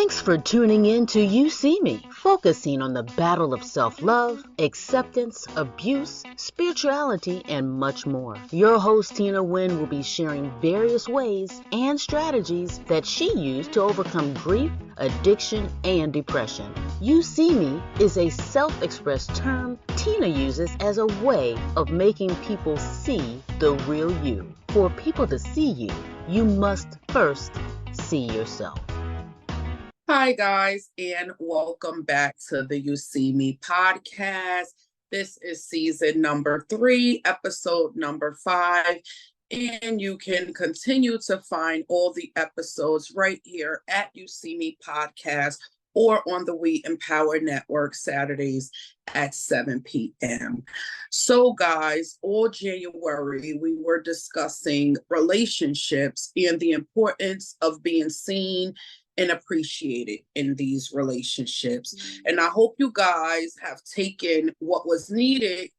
Thanks for tuning in to You See Me, focusing on the battle of self-love, acceptance, abuse, spirituality, and much more. Your host, Tina Wynn, will be sharing various ways and strategies that she used to overcome grief, addiction, and depression. You See Me is a self-expressed term Tina uses as a way of making people see the real you. For people to see you, you must first see yourself. Hi, guys, and welcome back to the You See Me podcast. This is season number 3, episode number 5, and you can continue to find all the episodes right here at You See Me podcast or on the We Empower Network Saturdays at 7 p.m. So, guys, all January, we were discussing relationships and the importance of being seen and appreciated in these relationships. And I hope you guys have taken what was needed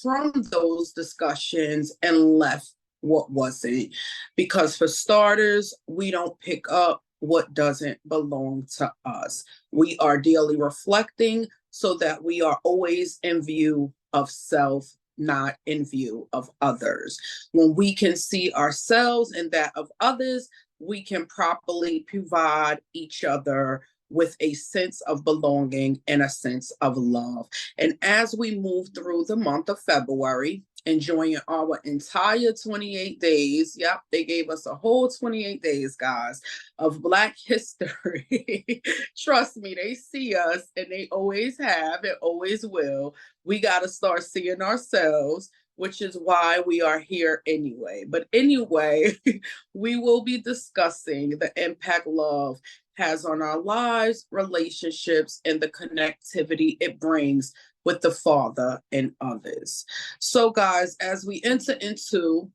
from those discussions and left what wasn't. Because for starters, we don't pick up what doesn't belong to us. We are daily reflecting so that we are always in view of self, not in view of others. When we can see ourselves and that of others, we can properly provide each other with a sense of belonging and a sense of love. And as we move through the month of February, enjoying our entire 28 days, yep, they gave us a whole 28 days, guys, of Black history. Trust me, they see us, and they always have and always will. We got to start seeing ourselves, which is why we are here anyway. But anyway, we will be discussing the impact love has on our lives, relationships, and the connectivity it brings with the Father and others. So, guys, as we enter into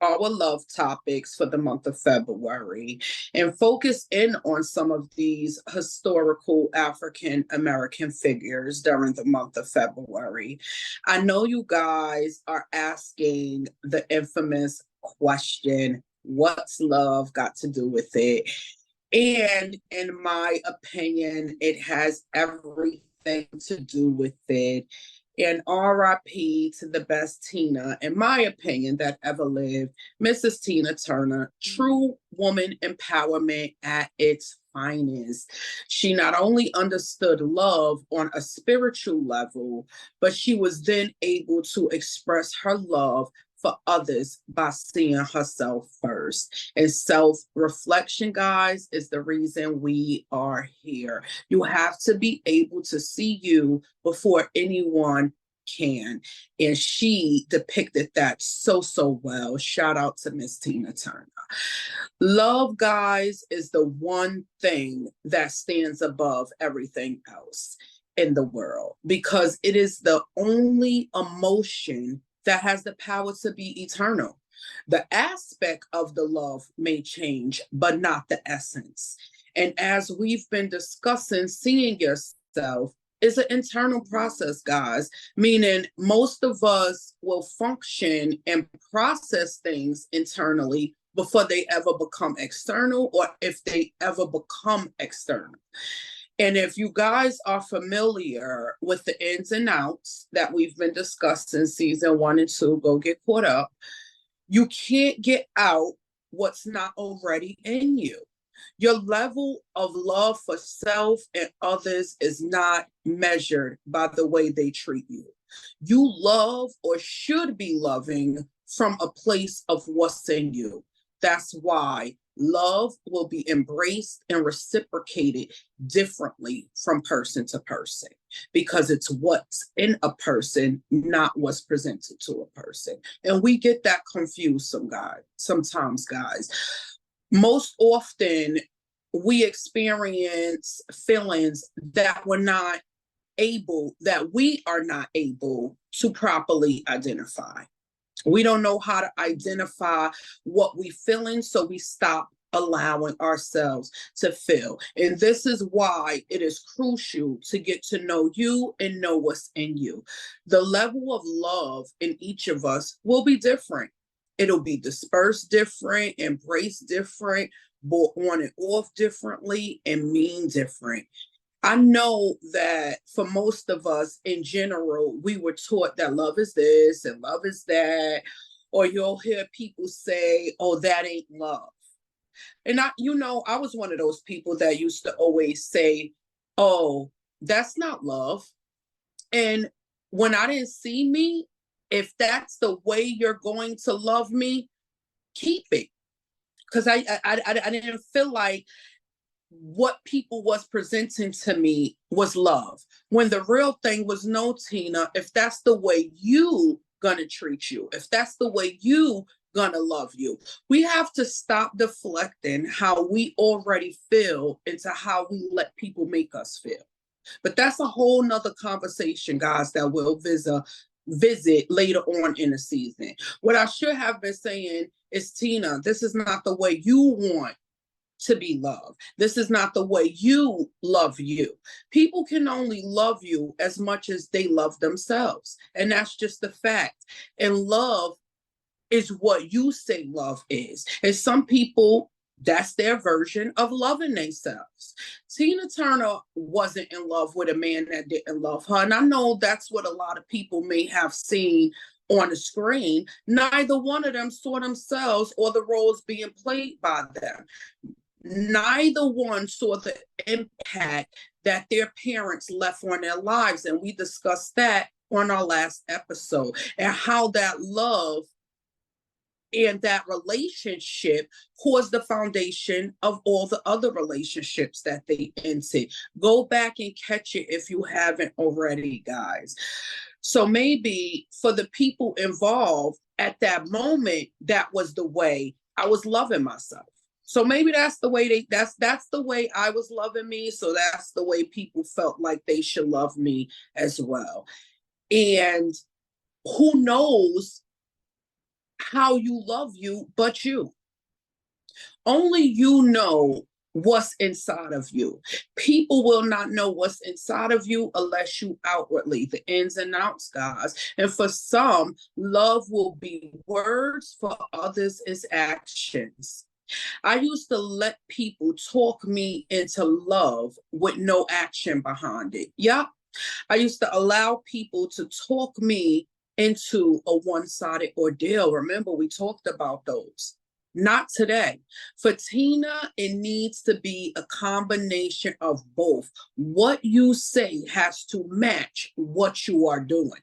our love topics for the month of February and focus in on some of these historical African American figures during the month of February. I know you guys are asking the infamous question, what's love got to do with it? And in my opinion, it has everything to do with it. And RIP to the best Tina, in my opinion, that ever lived, Mrs. Tina Turner, true woman empowerment at its finest. She not only understood love on a spiritual level, but she was then able to express her love for others by seeing herself first. And self-reflection, guys, is the reason we are here. You have to be able to see you before anyone can. And she depicted that so well. Shout out to Miss Tina Turner. Love, guys, is the one thing that stands above everything else in the world, because it is the only emotion that has the power to be eternal. The aspect of the love may change, but not the essence. And as we've been discussing, seeing yourself is an internal process, guys, meaning most of us will function and process things internally before they ever become external, or if they ever become external. And if you guys are familiar with the ins and outs that we've been discussing season 1 and 2, go get caught up. You can't get out what's not already in you. Your level of love for self and others is not measured by the way they treat you. You love, or should be loving, from a place of what's in you. That's why love will be embraced and reciprocated differently from person to person, because it's what's in a person, not what's presented to a person. And we get that confused sometimes, guys. Most often, we experience feelings that we are not able to properly identify. We don't know how to identify what we're feeling, so we stop allowing ourselves to feel. And this is why it is crucial to get to know you and know what's in you. The level of love in each of us will be different. It'll be dispersed different, embraced different, on and off differently and mean different. I know that for most of us in general, we were taught that love is this and love is that, or you'll hear people say, oh, that ain't love. And I was one of those people that used to always say, oh, that's not love. And when I didn't see me, if that's the way you're going to love me, keep it. Because I didn't feel like what people was presenting to me was love. When the real thing was, no, Tina, if that's the way you gonna treat you, if that's the way you gonna love you, we have to stop deflecting how we already feel into how we let people make us feel. But that's a whole nother conversation, guys, that we'll visit later on in the season. What I should have been saying is, Tina, this is not the way you want to be loved. This is not the way you love you. People can only love you as much as they love themselves. And that's just the fact. And love is what you say love is. And some people, that's their version of loving themselves. Tina Turner wasn't in love with a man that didn't love her. And I know that's what a lot of people may have seen on the screen. Neither one of them saw themselves or the roles being played by them. Neither one saw the impact that their parents left on their lives. And we discussed that on our last episode, and how that love and that relationship caused the foundation of all the other relationships that they entered. Go back and catch it if you haven't already, guys. So maybe for the people involved at that moment, that was the way I was loving myself. So maybe that's the way that's the way I was loving me. So that's the way people felt like they should love me as well. And who knows how you love you but you? Only you know what's inside of you. People will not know what's inside of you unless you outwardly, the ins and outs, guys. And for some, love will be words, for others is actions. I used to let people talk me into love with no action behind it. Yeah. I used to allow people to talk me into a one-sided ordeal. Remember, we talked about those. Not today. For Tina, it needs to be a combination of both. What you say has to match what you are doing.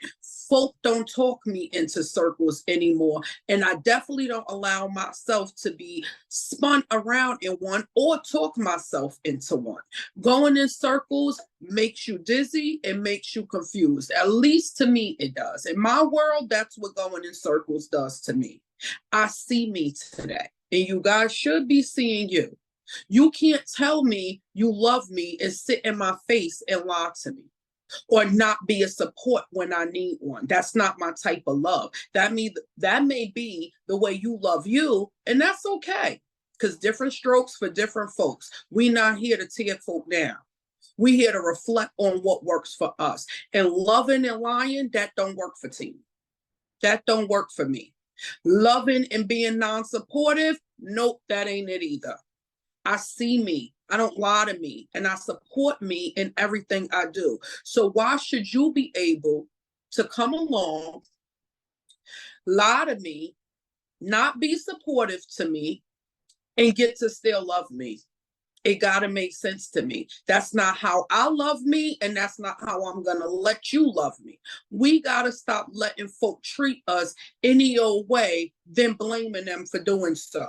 Folk don't talk me into circles anymore, and I definitely don't allow myself to be spun around in one or talk myself into one. Going in circles makes you dizzy and makes you confused. At least to me, it does. In my world, that's what going in circles does to me. I see me today, and you guys should be seeing you. You can't tell me you love me and sit in my face and lie to me, or not be a support when I need one. That's not my type of love. That may be the way you love you, and that's okay, because different strokes for different folks. We're not here to tear folk down. We're here to reflect on what works for us. And loving and lying, that don't work for Tina. That don't work for me. Loving and being non-supportive, nope, that ain't it either. I see me, I don't lie to me, and I support me in everything I do. So why should you be able to come along, lie to me, not be supportive to me, and get to still love me? It got to make sense to me. That's not how I love me, and that's not how I'm going to let you love me. We got to stop letting folk treat us any old way, then blaming them for doing so.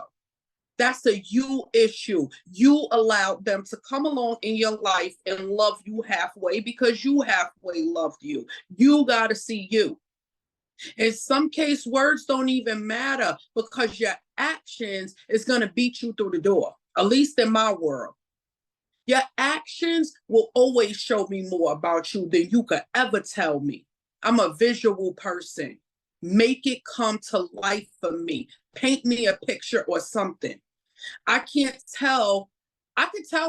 That's a you issue. You allowed them to come along in your life and love you halfway because you halfway loved you. You got to see you. In some case, words don't even matter because your actions is going to beat you through the door. At least in my world. Your actions will always show me more about you than you could ever tell me. I'm a visual person. Make it come to life for me. Paint me a picture or something. I can tell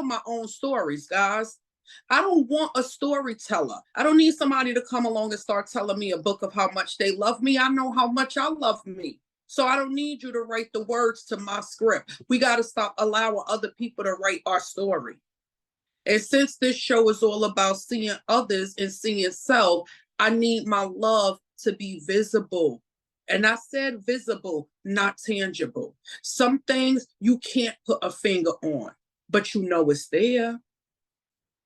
my own stories, guys. I don't want a storyteller. I don't need somebody to come along and start telling me a book of how much they love me. I know how much I love me. So I don't need you to write the words to my script. We got to stop allowing other people to write our story. And since this show is all about seeing others and seeing self, I need my love to be visible. And I said visible, not tangible. Some things you can't put a finger on, but you know it's there.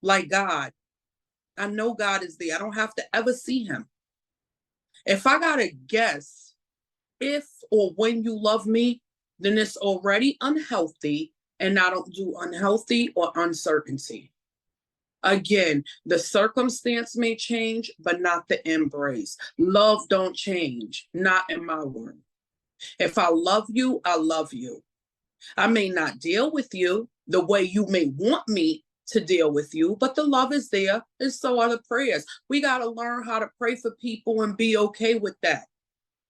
Like God. I know God is there. I don't have to ever see him. If I got to guess if or when you love me, then it's already unhealthy, and I don't do unhealthy or uncertainty. Again, the circumstance may change, but not the embrace. Love don't change, not in my world. If I love you, I love you. I may not deal with you the way you may want me to deal with you, but the love is there, and so are the prayers. We got to learn how to pray for people and be okay with that.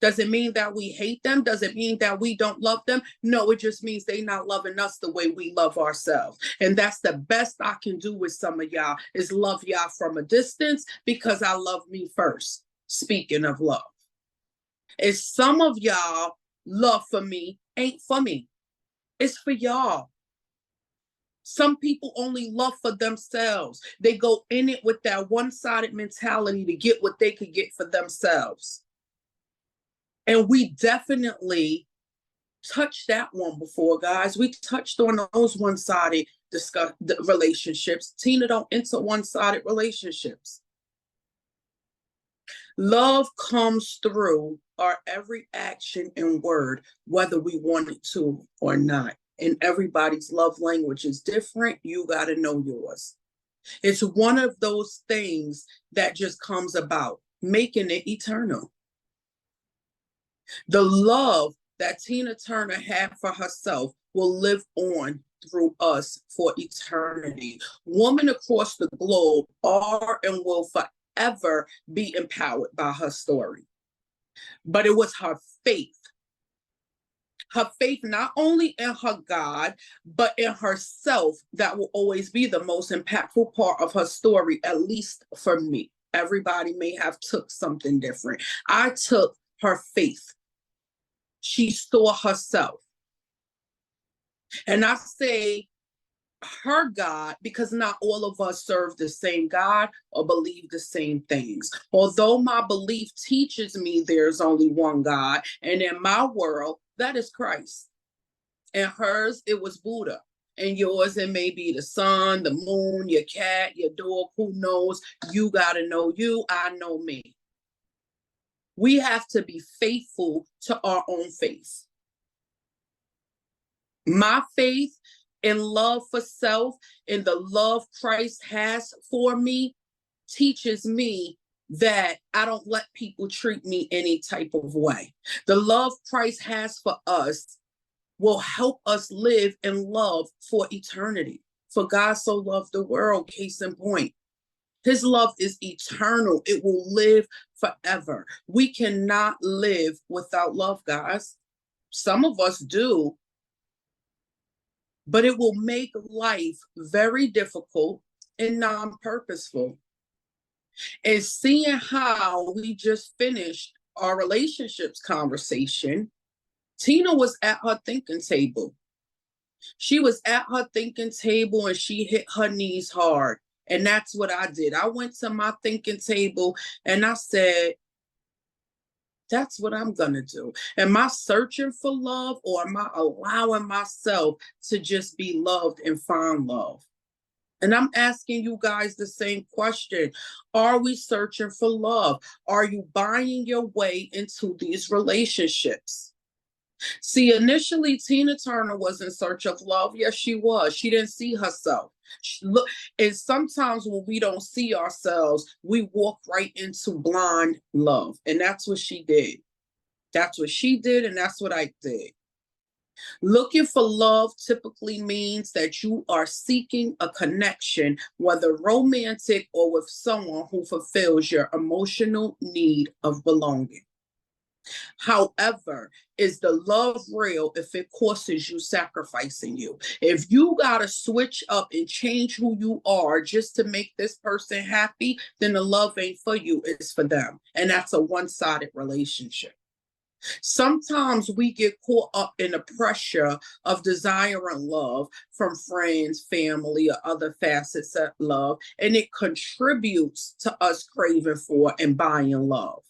Does it mean that we hate them? Does it mean that we don't love them? No, it just means they not loving us the way we love ourselves. And that's the best I can do with some of y'all, is love y'all from a distance, because I love me first. Speaking of love. And some of y'all love for me ain't for me. It's for y'all. Some people only love for themselves. They go in it with that one-sided mentality to get what they could get for themselves. And we definitely touched that one before, guys. We touched on those one-sided relationships. Tina don't enter one-sided relationships. Love comes through our every action and word, whether we want it to or not. And everybody's love language is different. You got to know yours. It's one of those things that just comes about, making it eternal. The love that Tina Turner had for herself will live on through us for eternity. Women across the globe are and will forever be empowered by her story. But it was her faith. Her faith not only in her God, but in herself, that will always be the most impactful part of her story, at least for me. Everybody may have took something different. I took her faith. She saw herself. And I say her God because not all of us serve the same God or believe the same things. Although my belief teaches me there's only one God, and in my world, that is Christ. And hers, it was Buddha. And yours, it may be the sun, the moon, your cat, your dog, who knows? You got to know you, I know me. We have to be faithful to our own faith. My faith and love for self and the love Christ has for me teaches me that I don't let people treat me any type of way. The love Christ has for us will help us live in love for eternity. For God so loved the world, case in point. His love is eternal. It will live forever. We cannot live without love, guys. Some of us do, but it will make life very difficult and non-purposeful. And seeing how we just finished our relationships conversation, Tina was at her thinking table. She was at her thinking table and she hit her knees hard. And that's what I did. I went to my thinking table and I said, that's what I'm going to do. Am I searching for love, or am I allowing myself to just be loved and find love? And I'm asking you guys the same question. Are we searching for love? Are you buying your way into these relationships? See, initially, Tina Turner was in search of love. Yes, she was. She didn't see herself. Look, and sometimes when we don't see ourselves, we walk right into blind love. And that's what she did. That's what she did, and that's what I did. Looking for love typically means that you are seeking a connection, whether romantic or with someone who fulfills your emotional need of belonging. However, is the love real if it costs you sacrificing you? If you got to switch up and change who you are just to make this person happy, then the love ain't for you, it's for them. And that's a one-sided relationship. Sometimes we get caught up in the pressure of desiring love from friends, family, or other facets of love, and it contributes to us craving for and buying love.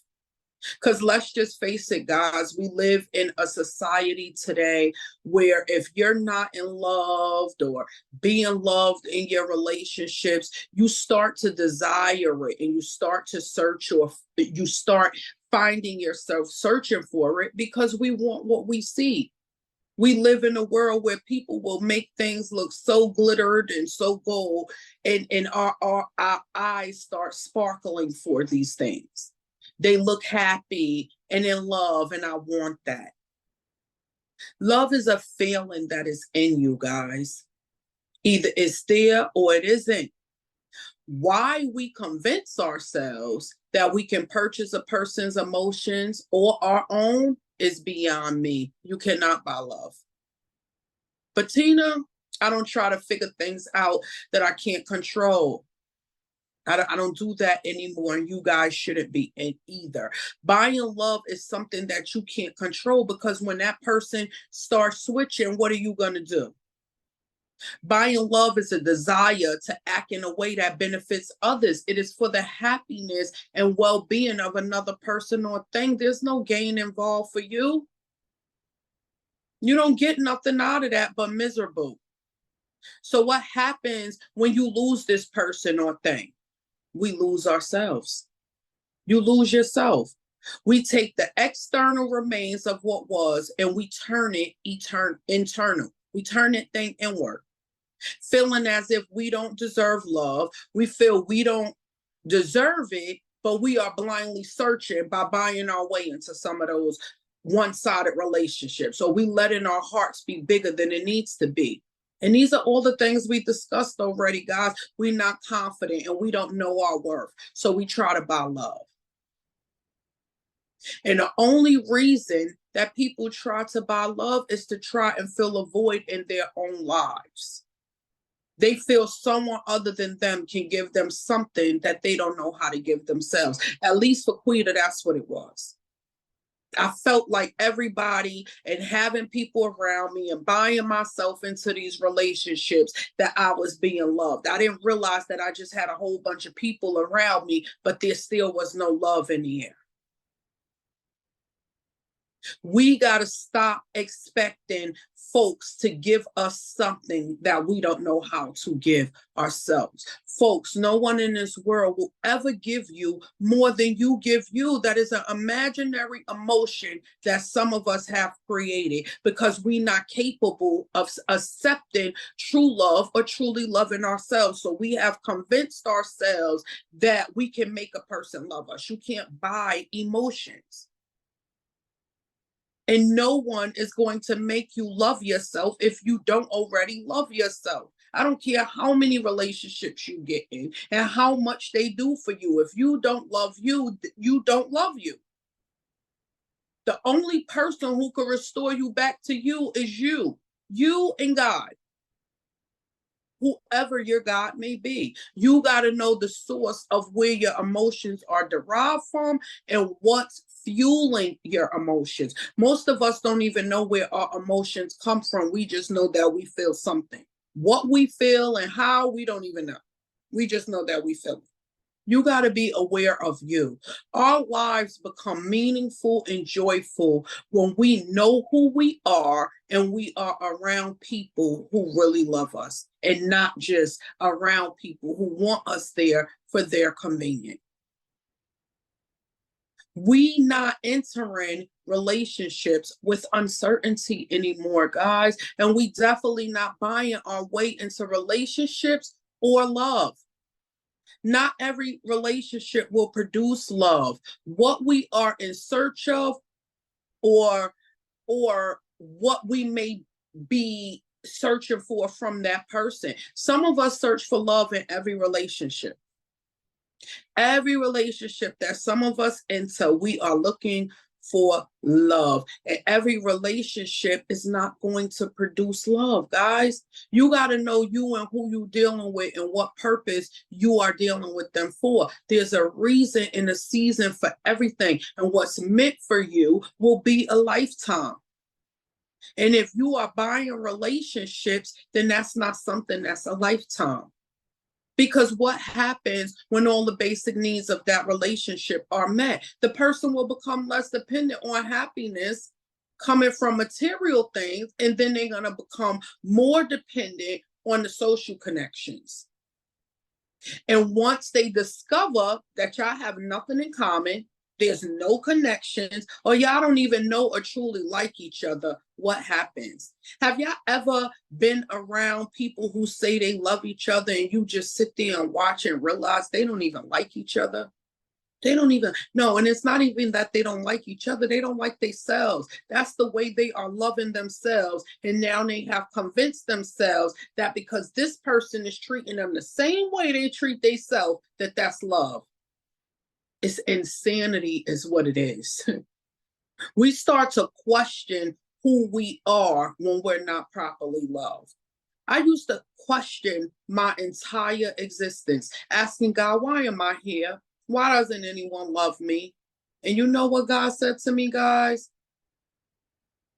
Because let's just face it, guys, we live in a society today where if you're not in love or being loved in your relationships, you start to desire it and you start to search, or you start finding yourself searching for it because we want what we see. We live in a world where people will make things look so glittered and so gold, and our eyes start sparkling for these things. They look happy and in love, and I want that. Love is a feeling that is in you, guys. Either it's there or it isn't. Why we convince ourselves that we can purchase a person's emotions or our own is beyond me. You cannot buy love. But Tina, I don't try to figure things out that I can't control. I don't do that anymore, and you guys shouldn't be in either. Buying love is something that you can't control, because when that person starts switching, what are you going to do? Buying love is a desire to act in a way that benefits others. It is for the happiness and well-being of another person or thing. There's no gain involved for you. You don't get nothing out of that but miserable. So what happens when you lose this person or thing? We lose ourselves. You lose yourself. We take the external remains of what was and we turn it internal. We turn that thing inward, feeling as if we don't deserve love. We feel we don't deserve it, but we are blindly searching by buying our way into some of those one-sided relationships. So we letting our hearts be bigger than it needs to be. And these are all the things we discussed already, guys. We're not confident and we don't know our worth. So we try to buy love. And the only reason that people try to buy love is to try and fill a void in their own lives. They feel someone other than them can give them something that they don't know how to give themselves. At least for Quita, that's what it was. I felt like everybody and having people around me and buying myself into these relationships that I was being loved. I didn't realize that I just had a whole bunch of people around me, but there still was no love in the air. We got to stop expecting folks to give us something that we don't know how to give ourselves. Folks, no one in this world will ever give you more than you give you. That is an imaginary emotion that some of us have created because we're not capable of accepting true love or truly loving ourselves. So we have convinced ourselves that we can make a person love us. You can't buy emotions. And no one is going to make you love yourself if you don't already love yourself. I don't care how many relationships you get in and how much they do for you. If you don't love you, you don't love you. The only person who can restore you back to you is you and God. Whoever your God may be, you got to know the source of where your emotions are derived from and what's fueling your emotions. Most of us don't even know where our emotions come from. We just know that we feel something. What we feel and how, we don't even know. We just know that we feel it. You got to be aware of you. Our lives become meaningful and joyful when we know who we are and we are around people who really love us and not just around people who want us there for their convenience. We not entering relationships with uncertainty anymore, guys, and we definitely not buying our way into relationships or love. Not every relationship will produce love. What we are in search of or what we may be searching for from that person. Some of us search for love in every relationship. Every relationship that some of us into, we are looking for love. And every relationship is not going to produce love, guys. You got to know you and who you're dealing with and what purpose you are dealing with them for. There's a reason and a season for everything. And what's meant for you will be a lifetime. And if you are buying relationships, then that's not something that's a lifetime. Because what happens when all the basic needs of that relationship are met? The person will become less dependent on happiness coming from material things, and then they're going to become more dependent on the social connections. And once they discover that y'all have nothing in common, there's no connections, or y'all don't even know or truly like each other, what happens? Have y'all ever been around people who say they love each other and you just sit there and watch and realize they don't even like each other? They don't even know. And it's not even that they don't like each other. They don't like themselves. That's the way they are loving themselves. And now they have convinced themselves that because this person is treating them the same way they treat themselves, that that's love. It's insanity is what it is. We start to question who we are when we're not properly loved. I used to question my entire existence, asking God, why am I here? Why doesn't anyone love me? And you know what God said to me, guys?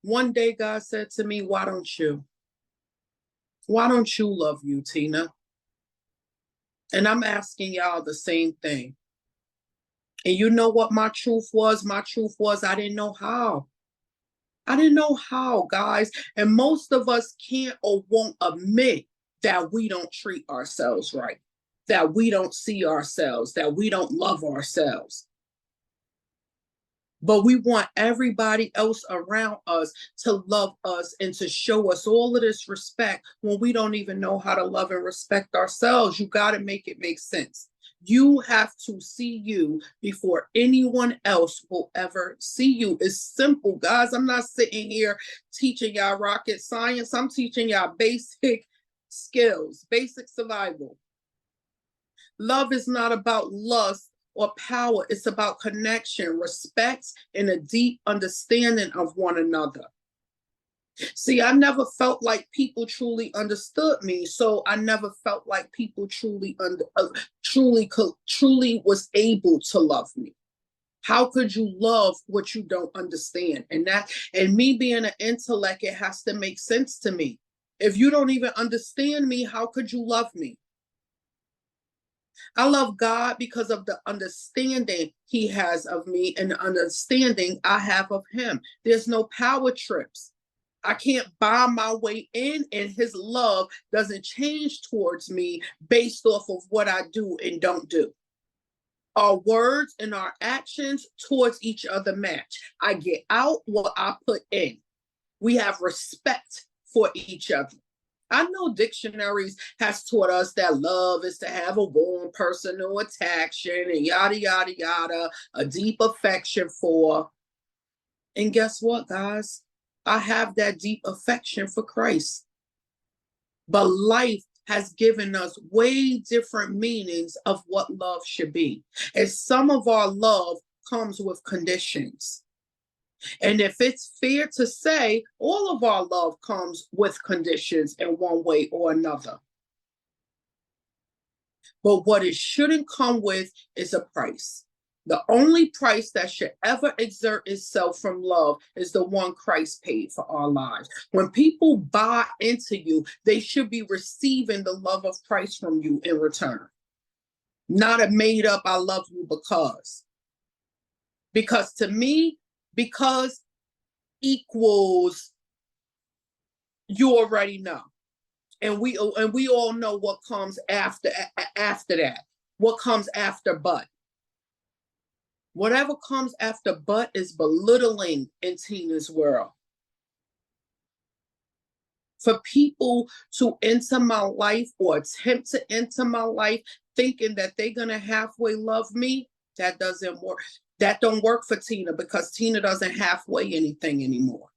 One day God said to me, why don't you? Why don't you love you, Tina? And I'm asking y'all the same thing. And you know what my truth was? My truth was I didn't know how. I didn't know how, guys. And most of us can't or won't admit that we don't treat ourselves right, that we don't see ourselves, that we don't love ourselves. But we want everybody else around us to love us and to show us all of this respect when we don't even know how to love and respect ourselves. You got to make it make sense. You have to see you before anyone else will ever see you. It's simple, guys. I'm not sitting here teaching y'all rocket science. I'm teaching y'all basic skills, basic survival. Love is not about lust or power. It's about connection, respect, and a deep understanding of one another. See, I never felt like people truly understood me, so I never felt like people truly was able to love me. How could you love what you don't understand? And me being an intellect, it has to make sense to me. If you don't even understand me, how could you love me? I love God because of the understanding he has of me and the understanding I have of him. There's no power trips. I can't buy my way in, and his love doesn't change towards me based off of what I do and don't do. Our words and our actions towards each other match. I get out what I put in. We have respect for each other. I know dictionaries has taught us that love is to have a warm personal attraction and yada, yada, yada, a deep affection for. And guess what, guys? I have that deep affection for Christ. But life has given us way different meanings of what love should be. And some of our love comes with conditions. And if it's fair to say, all of our love comes with conditions in one way or another. But what it shouldn't come with is a price. The only price that should ever exert itself from love is the one Christ paid for our lives. When people buy into you, they should be receiving the love of Christ from you in return. Not a made up, I love you because. Because to me, because equals you already know. And we all know what comes after that. What comes after but. Whatever comes after but is belittling in Tina's world. For people to enter my life or attempt to enter my life thinking that they're going to halfway love me, that doesn't work. That don't work for Tina because Tina doesn't halfway anything anymore.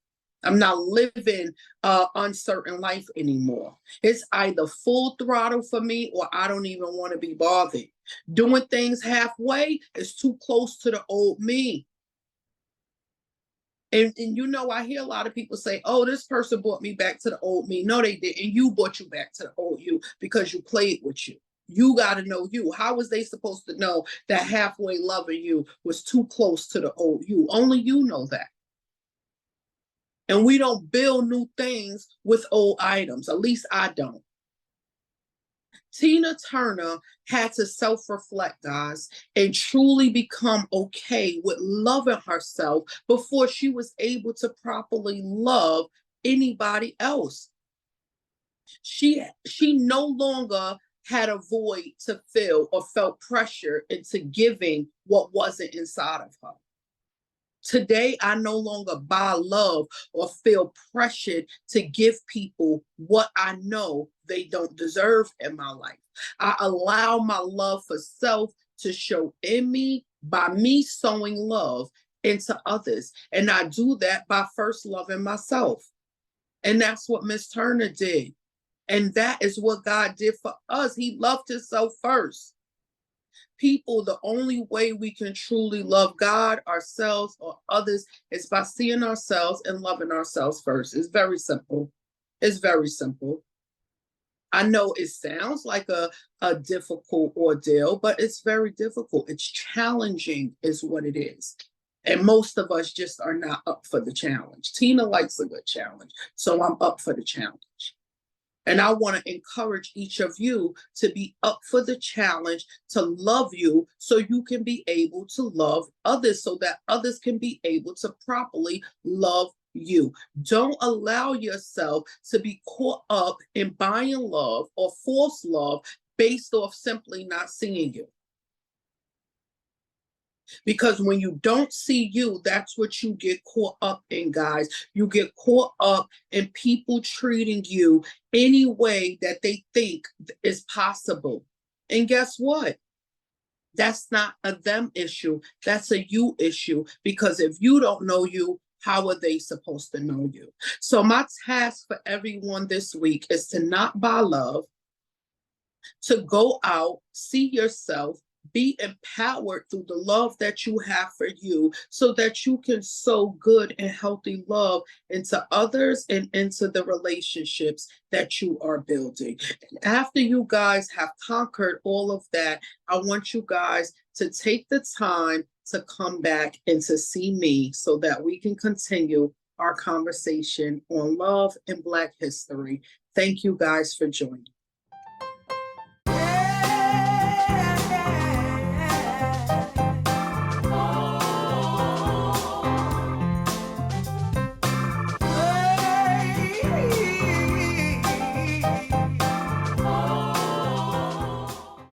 I'm not living an uncertain life anymore. It's either full throttle for me or I don't even want to be bothered. Doing things halfway is too close to the old me. And you know, I hear a lot of people say, oh, this person brought me back to the old me. No, they didn't. You brought you back to the old you because you played with you. You got to know you. How was they supposed to know that halfway loving you was too close to the old you? Only you know that. And we don't build new things with old items. At least I don't. Tina Turner had to self-reflect, guys, and truly become okay with loving herself before she was able to properly love anybody else. She no longer had a void to fill or felt pressure into giving what wasn't inside of her. Today, I no longer buy love or feel pressured to give people what I know they don't deserve in my life. I allow my love for self to show in me by me sowing love into others. And I do that by first loving myself. And that's what Miss Turner did. And that is what God did for us. He loved himself first. People, the only way we can truly love God, ourselves, or others is by seeing ourselves and loving ourselves first. It's very simple. It's very simple. I know it sounds like a difficult ordeal, but it's very difficult. It's challenging, is what it is. And most of us just are not up for the challenge. Tina likes a good challenge, so I'm up for the challenge. And I want to encourage each of you to be up for the challenge, to love you so you can be able to love others, so that others can be able to properly love you. Don't allow yourself to be caught up in buying love or false love based off simply not seeing you. Because when you don't see you, that's what you get caught up in, guys. You get caught up in people treating you any way that they think is possible. And guess what? That's not a them issue. That's a you issue. Because if you don't know you, how are they supposed to know you? So my task for everyone this week is to not buy love, to go out, see yourself, be empowered through the love that you have for you so that you can sow good and healthy love into others and into the relationships that you are building. And after you guys have conquered all of that, I want you guys to take the time to come back and to see me so that we can continue our conversation on love and Black history. Thank you guys for joining.